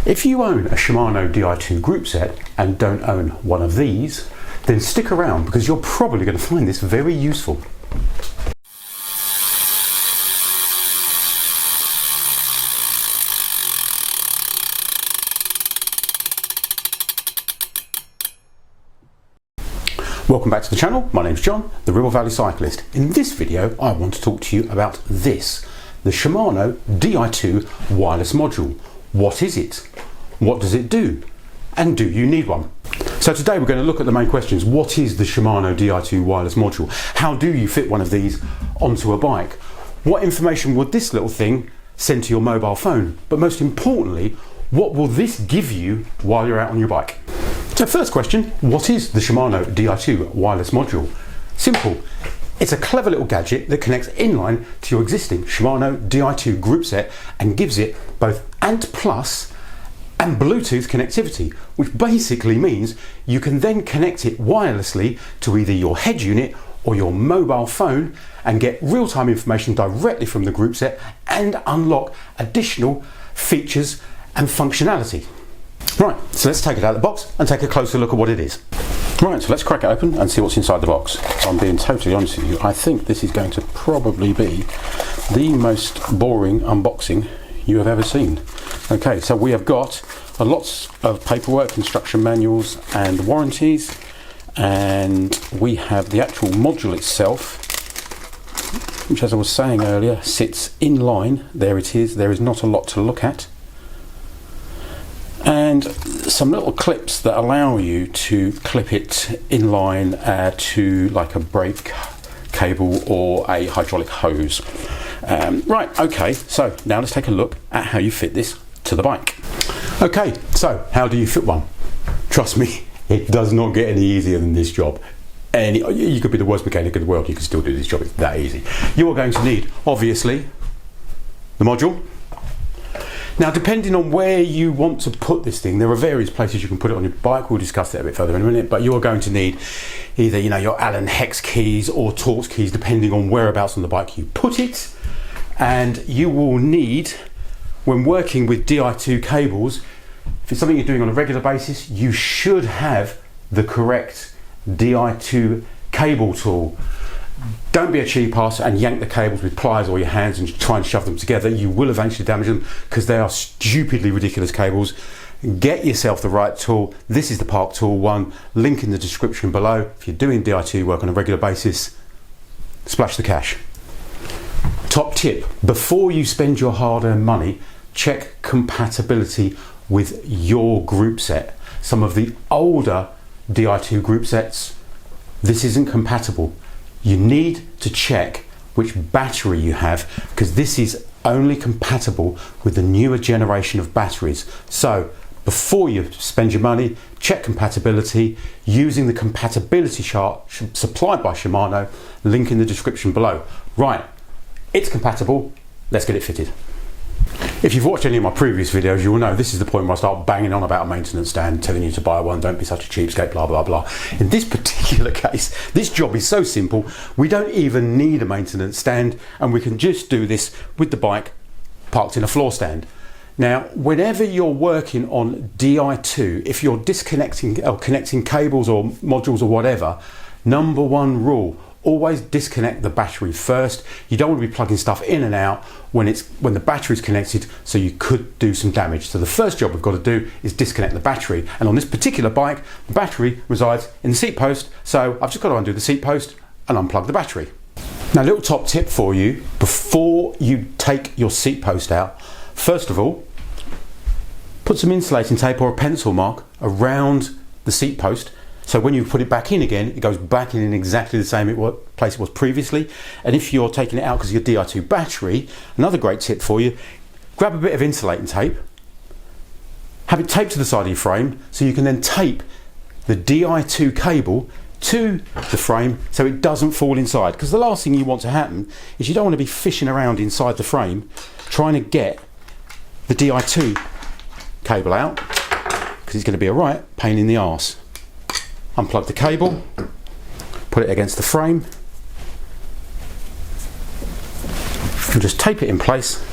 If you own a Shimano Di2 group set and don't own one of these, then stick around because you're probably going to find this very useful. Welcome back to the channel. My name's John, the Ribble Valley Cyclist. In this video I want to talk to you about this, the Shimano Di2 Wireless Module. What is it? What does it do? And do you need one? So today we're going to look at the main questions. What is the Shimano Di2 Wireless Module? How do you fit one of these onto a bike? What information would this little thing send to your mobile phone? But most importantly, what will this give you while you're out on your bike? So first question, what is the Shimano Di2 Wireless Module? Simple. It's a clever little gadget that connects inline to your existing Shimano Di2 group set and gives it both ANT+ and Bluetooth connectivity, which basically means you can then connect it wirelessly to either your head unit or your mobile phone and get real-time information directly from the group set and unlock additional features and functionality. Right, so let's take it out of the box and take a closer look at what it is. Right, so let's crack it open and see what's inside the box. If I'm being totally honest with you, I think this is going to probably be the most boring unboxing you have ever seen. Okay, so we have got lots of paperwork, instruction manuals and warranties, and we have the actual module itself, which, as I was saying earlier, sits in line. There it is. There is not a lot to look at. And some little clips that allow you to clip it in line to like a brake cable or a hydraulic hose. Right, okay, so now let's take a look at how you fit this to the bike. Okay, so how do you fit one? Trust me, it does not get any easier than this job. And you could be the worst mechanic in the world, you can still do this job. It's that easy. You are going to need, obviously, the module. Now, depending on where you want to put this thing, there are various places you can put it on your bike. We'll discuss that a bit further in a minute, but you are going to need either, your Allen hex keys or Torx keys, depending on whereabouts on the bike you put it. And you will need, when working with Di2 cables, if it's something you're doing on a regular basis, you should have the correct Di2 cable tool. Don't be a cheap ass and yank the cables with pliers or your hands and try and shove them together. You will eventually damage them because they are stupidly ridiculous cables. Get yourself the right tool. This is the Park Tool one, link in the description below. If you're doing Di2 work on a regular basis, splash the cash. Top tip, before you spend your hard-earned money, check compatibility with your group set. Some of the older Di2 group sets, this isn't compatible. You need to check which battery you have because this is only compatible with the newer generation of batteries. So before you spend your money, check compatibility using the compatibility chart supplied by Shimano, link in the description below. Right, it's compatible, let's get it fitted. If you've watched any of my previous videos, you will know this is the point where I start banging on about a maintenance stand, telling you to buy one, don't be such a cheapskate, blah, blah, blah. In this particular case, this job is so simple, we don't even need a maintenance stand and we can just do this with the bike parked in a floor stand. Now, whenever you're working on Di2, if you're disconnecting or connecting cables or modules or whatever, number one rule, always disconnect the battery first. You don't want to be plugging stuff in and out when the battery's connected, so you could do some damage. So the first job we've got to do is disconnect the battery. And on this particular bike, the battery resides in the seat post, so I've just got to undo the seat post and unplug the battery. Now, a little top tip for you, before you take your seat post out, first of all, put some insulating tape or a pencil mark around the seat post. So when you put it back in again, it goes back in exactly the same place it was previously. And if you're taking it out because of your Di2 battery, another great tip for you, grab a bit of insulating tape, have it taped to the side of your frame so you can then tape the Di2 cable to the frame so it doesn't fall inside. Because the last thing you want to happen is you don't want to be fishing around inside the frame trying to get the Di2 cable out, because it's going to be a right pain in the arse. Unplug the cable, put it against the frame, and just tape it in place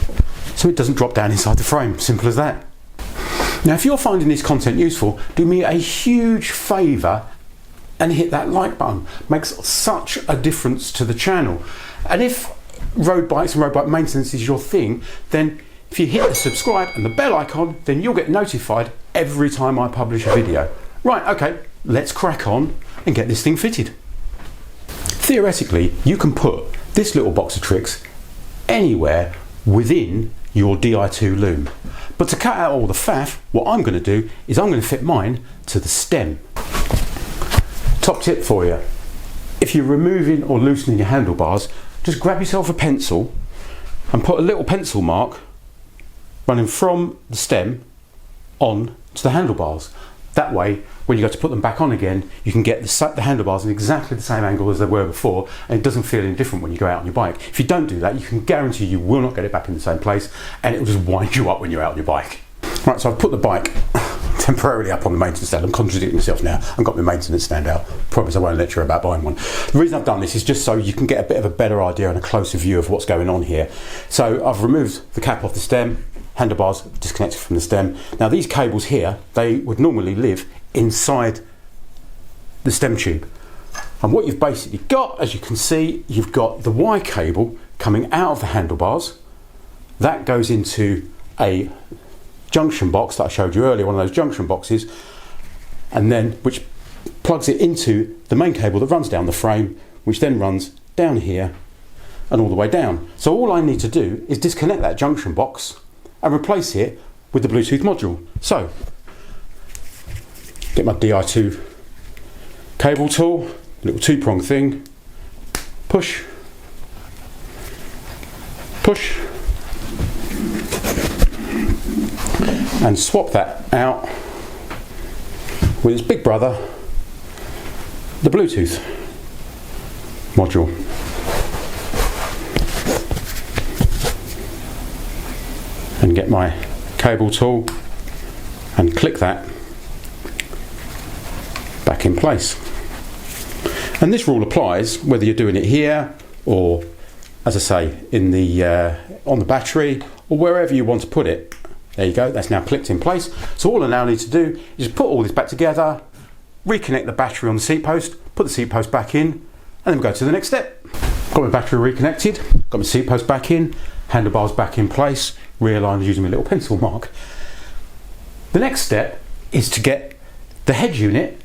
so it doesn't drop down inside the frame. Simple as that. Now, if you're finding this content useful, do me a huge favour and hit that like button. Makes such a difference to the channel. And if road bikes and road bike maintenance is your thing, then if you hit the subscribe and the bell icon, then you'll get notified every time I publish a video. Right, okay, let's crack on and get this thing fitted. Theoretically, you can put this little box of tricks anywhere within your Di2 loom. But to cut out all the faff, what I'm going to do is I'm going to fit mine to the stem. Top tip for you, if you're removing or loosening your handlebars, just grab yourself a pencil and put a little pencil mark running from the stem on to the handlebars. That way, when you go to put them back on again, you can get the handlebars in exactly the same angle as they were before, and it doesn't feel any different when you go out on your bike. If you don't do that, you can guarantee you will not get it back in the same place, and it will just wind you up when you're out on your bike. Right, so I've put the bike temporarily up on the maintenance stand. I'm contradicting myself now. I've got my maintenance stand out. Promise I won't lecture about buying one. The reason I've done this is just so you can get a bit of a better idea and a closer view of what's going on here. So I've removed the cap off the stem, handlebars disconnected from the stem. Now these cables here, they would normally live inside the stem tube. And what you've basically got, as you can see, you've got the Y cable coming out of the handlebars. That goes into a junction box that I showed you earlier, one of those junction boxes, and then which plugs it into the main cable that runs down the frame, which then runs down here and all the way down. So all I need to do is disconnect that junction box and replace it with the Bluetooth module. So get my Di2 cable tool, little two-prong thing, push, push, and swap that out with its big brother, the Bluetooth module. And get my cable tool and click that back in place. And this rule applies whether you're doing it here or, as I say, in the on the battery or wherever you want to put it. There you go, that's now clicked in place. So all I now need to do is put all this back together, reconnect the battery on the seat post, put the seat post back in, and then go to the next step. Got my battery reconnected, got my seat post back in, handlebars back in place, rear line using my little pencil mark. The next step is to get the head unit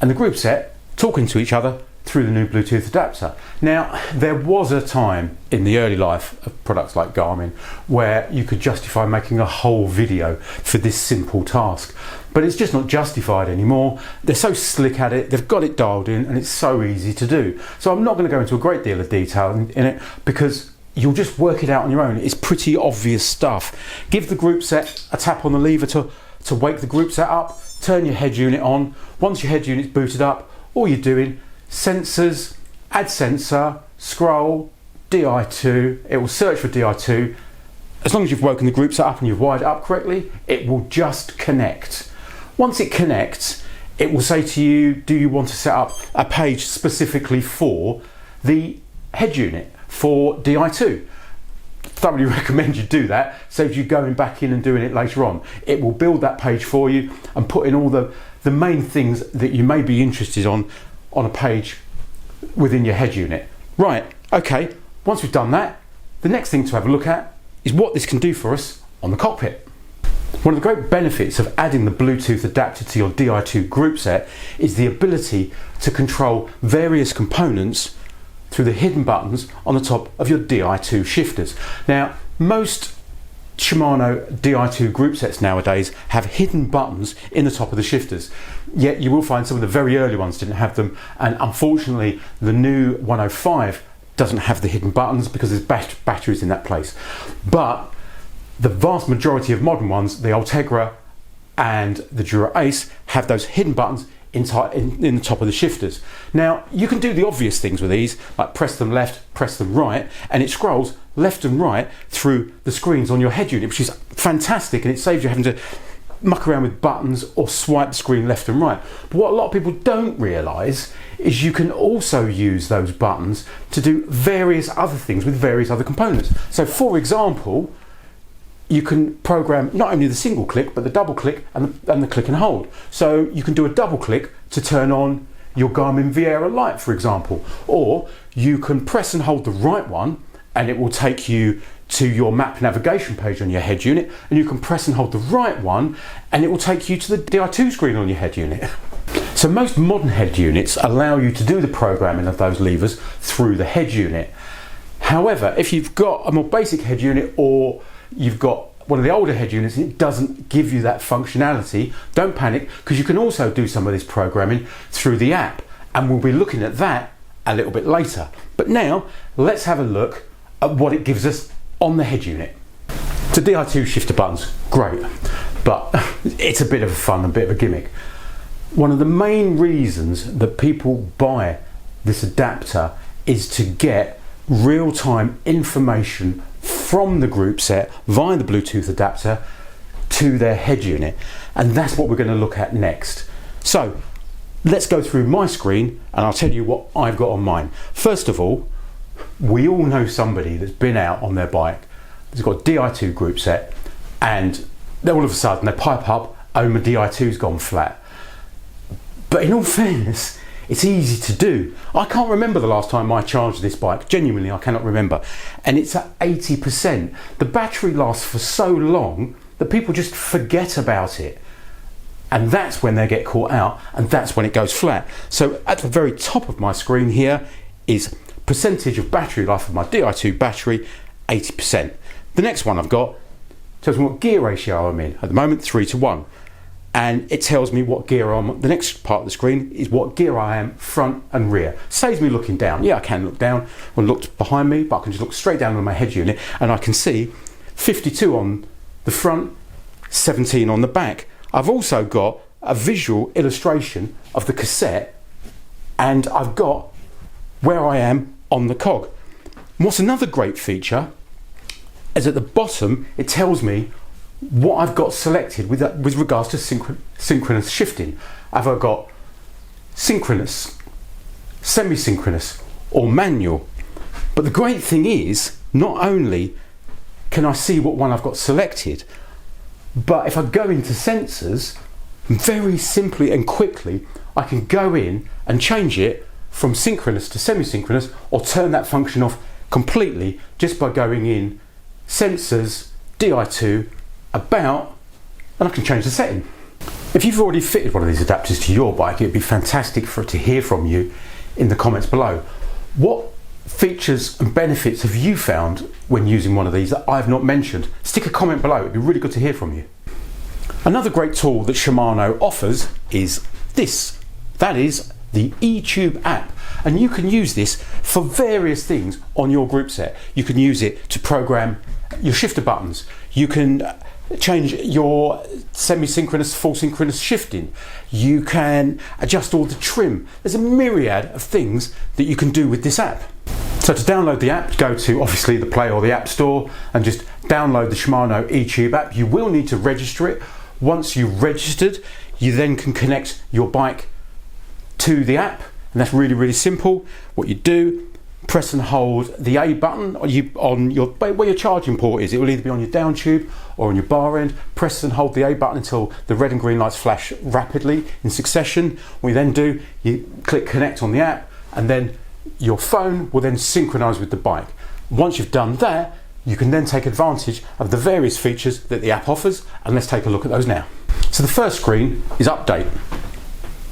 and the group set talking to each other through the new Bluetooth adapter. Now, there was a time in the early life of products like Garmin where you could justify making a whole video for this simple task, but it's just not justified anymore. They're so slick at it, they've got it dialed in, and it's so easy to do. So I'm not going to go into a great deal of detail in it because you'll just work it out on your own. It's pretty obvious stuff. Give the group set a tap on the lever to wake the group set up, turn your head unit on. Once your head unit's booted up, all you're doing, sensors, add sensor, scroll, Di2, it will search for Di2. As long as you've woken the group set up and you've wired it up correctly, it will just connect. Once it connects, it will say to you, do you want to set up a page specifically for the head unit, for Di2? Thoroughly recommend you do that, saves you going back in and doing it later on. It will build that page for you and put in all the main things that you may be interested on a page within your head unit. Right, okay, once we've done that, the next thing to have a look at is what this can do for us on the cockpit. One of the great benefits of adding the Bluetooth adapter to your Di2 group set is the ability to control various components through the hidden buttons on the top of your Di2 shifters. Now, most Shimano Di2 group sets nowadays have hidden buttons in the top of the shifters, yet you will find some of the very early ones didn't have them, and unfortunately the new 105 doesn't have the hidden buttons because there's batteries in that place. But the vast majority of modern ones, the Ultegra and the Dura Ace, have those hidden buttons in the top of the shifters. Now, you can do the obvious things with these, like press them left, press them right, and it scrolls left and right through the screens on your head unit, which is fantastic, and it saves you having to muck around with buttons or swipe the screen left and right. But what a lot of people don't realise is you can also use those buttons to do various other things with various other components. So for example, you can program not only the single click but the double click and the click and hold. So you can do a double click to turn on your Garmin Viera light, for example, or you can press and hold the right one and it will take you to your map navigation page on your head unit, and you can press and hold the right one and it will take you to the Di2 screen on your head unit. So most modern head units allow you to do the programming of those levers through the head unit. However, if you've got a more basic head unit or you've got one of the older head units and it doesn't give you that functionality, don't panic, because you can also do some of this programming through the app, and we'll be looking at that a little bit later. But now let's have a look at what it gives us on the head unit. So Di2 shifter buttons, great, but it's a bit of fun, a bit of a gimmick. One of the main reasons that people buy this adapter is to get real-time information from the group set via the Bluetooth adapter to their head unit, and that's what we're going to look at next. So let's go through my screen and I'll tell you what I've got on mine. First of all, we all know somebody that's been out on their bike, that's got a Di2 group set, and then all of a sudden they pipe up, oh, my Di2's gone flat. But in all fairness, it's easy to do. I can't remember the last time I charged this bike. Genuinely, I cannot remember. And it's at 80%. The battery lasts for so long that people just forget about it. And that's when they get caught out, and that's when it goes flat. So at the very top of my screen here is percentage of battery life of my Di2 battery, 80%. The next one I've got tells me what gear ratio I'm in. At the moment, 3:1. And it tells me what gear I'm on. The next part of the screen is what gear I am, front and rear. Saves me looking down. Yeah, I can look down or look behind me, but I can just look straight down on my head unit and I can see 52 on the front, 17 on the back. I've also got a visual illustration of the cassette, and I've got where I am on the cog. And what's another great feature is at the bottom it tells me what I've got selected with regards to synchronous shifting. Have I got synchronous, semi-synchronous or manual? But the great thing is, not only can I see what one I've got selected, but if I go into sensors, very simply and quickly I can go in and change it from synchronous to semi-synchronous, or turn that function off completely just by going in sensors, Di2, about, and I can change the setting. If you've already fitted one of these adapters to your bike, it'd be fantastic for it to hear from you in the comments below. What features and benefits have you found when using one of these that I've not mentioned? Stick a comment below, it'd be really good to hear from you. Another great tool that Shimano offers is this. That is the eTube app, and you can use this for various things on your group set. You can use it to program your shifter buttons. You can change your semi-synchronous, full synchronous shifting. You can adjust all the trim. There's a myriad of things that you can do with this app. So to download the app, go to obviously the Play or the App Store and just download the Shimano eTube app. You will need to register it. Once you've registered, you then can connect your bike to the app, and that's really, really simple. What you do, press and hold the A button on your where your charging port is. It will either be on your down tube or on your bar end. Press and hold the A button until the red and green lights flash rapidly in succession. What you then do, you click connect on the app, and then your phone will then synchronize with the bike. Once you've done that, you can then take advantage of the various features that the app offers, and let's take a look at those now. So the first screen is update.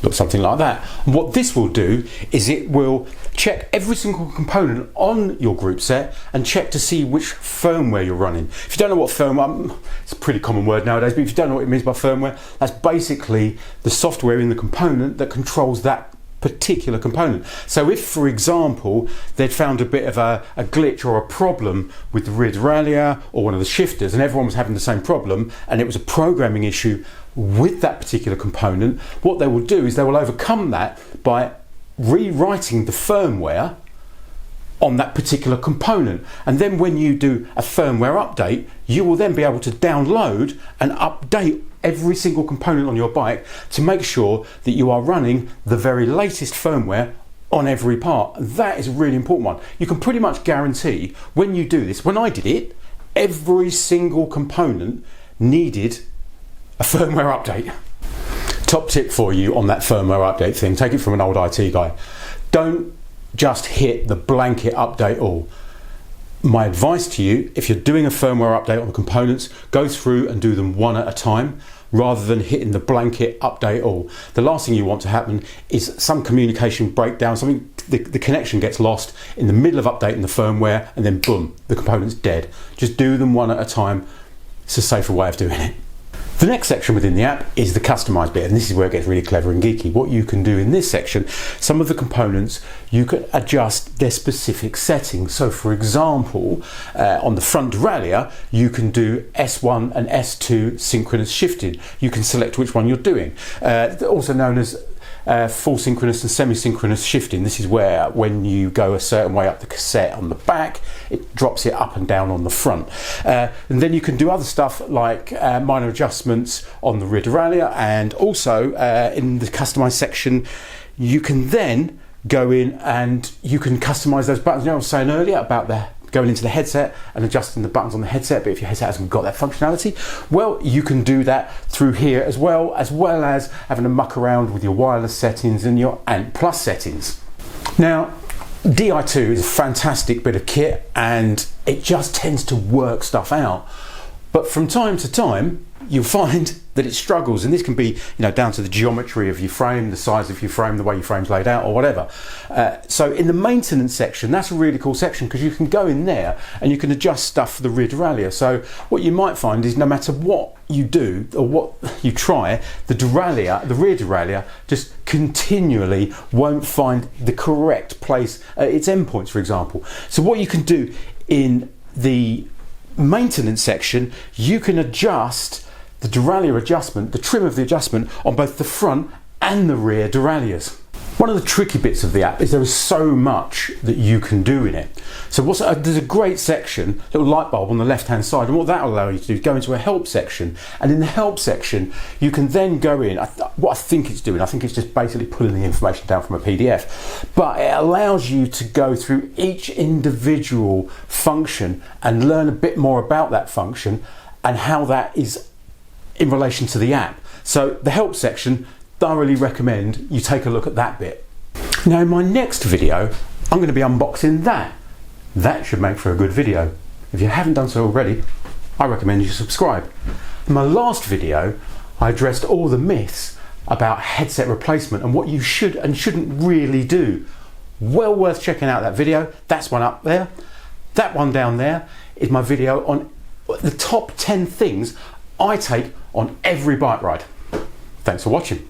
Looks something like that. And what this will do is it will check every single component on your group set and check to see which firmware you're running. If you don't know what firmware, it's a pretty common word nowadays, but if you don't know what it means by firmware, that's basically the software in the component that controls that particular component. So if, for example, they'd found a bit of a glitch or a problem with the rear derailleur or one of the shifters, and everyone was having the same problem, and it was a programming issue with that particular component, what they will do is they will overcome that by rewriting the firmware on that particular component. And then when you do a firmware update, you will then be able to download and update every single component on your bike to make sure that you are running the very latest firmware on every part. That is a really important one. You can pretty much guarantee when you do this, when I did it, every single component needed a firmware update. Top tip for you on that firmware update thing, take it from an old IT guy. Don't just hit the blanket update all. My advice to you, if you're doing a firmware update on the components, go through and do them one at a time rather than hitting the blanket update all. The last thing you want to happen is some communication breakdown, the connection gets lost in the middle of updating the firmware, and then boom, the component's dead. Just do them one at a time. It's a safer way of doing it. The next section within the app is the customize bit, and this is where it gets really clever and geeky. What you can do in this section, some of the components, you can adjust their specific settings. So for example, on the front derailleur, you can do S1 and S2 synchronous shifting. You can select which one you're doing. Also known as full synchronous and semi-synchronous shifting. This is where when you go a certain way up the cassette on the back, it drops it up and down on the front. And then you can do other stuff like minor adjustments on the rear derailleur, and also in the customize section you can then go in and you can customize those buttons. You know, I was saying earlier about going into the headset and adjusting the buttons on the headset, but if your headset hasn't got that functionality, well, you can do that through here as well as having a muck around with your wireless settings and your Ant Plus settings. Now, Di2 is a fantastic bit of kit and it just tends to work stuff out. But from time to time, you'll find that it struggles, and this can be, down to the geometry of your frame, the size of your frame, the way your frame's laid out, or whatever. So in the maintenance section, that's a really cool section because you can go in there and you can adjust stuff for the rear derailleur. So what you might find is no matter what you do or what you try, the rear derailleur just continually won't find the correct place, its endpoints, for example. So what you can do in the maintenance section, you can adjust the derailleur adjustment, the trim of the adjustment on both the front and the rear derailleurs. One of the tricky bits of the app is there is so much that you can do in it. So there's a great section, little light bulb on the left hand side, and what that will allow you to do is go into a help section, and in the help section you can then go in, what I think it's doing, I think it's just basically pulling the information down from a PDF, but it allows you to go through each individual function and learn a bit more about that function and how that is in relation to the app. So the help section, thoroughly recommend you take a look at that bit. Now in my next video, I'm going to be unboxing that. That should make for a good video. If you haven't done so already, I recommend you subscribe. In my last video, I addressed all the myths about headset replacement and what you should and shouldn't really do. Well worth checking out that video. That's one up there. That one down there is my video on the top 10 things I take on every bike ride. Thanks for watching.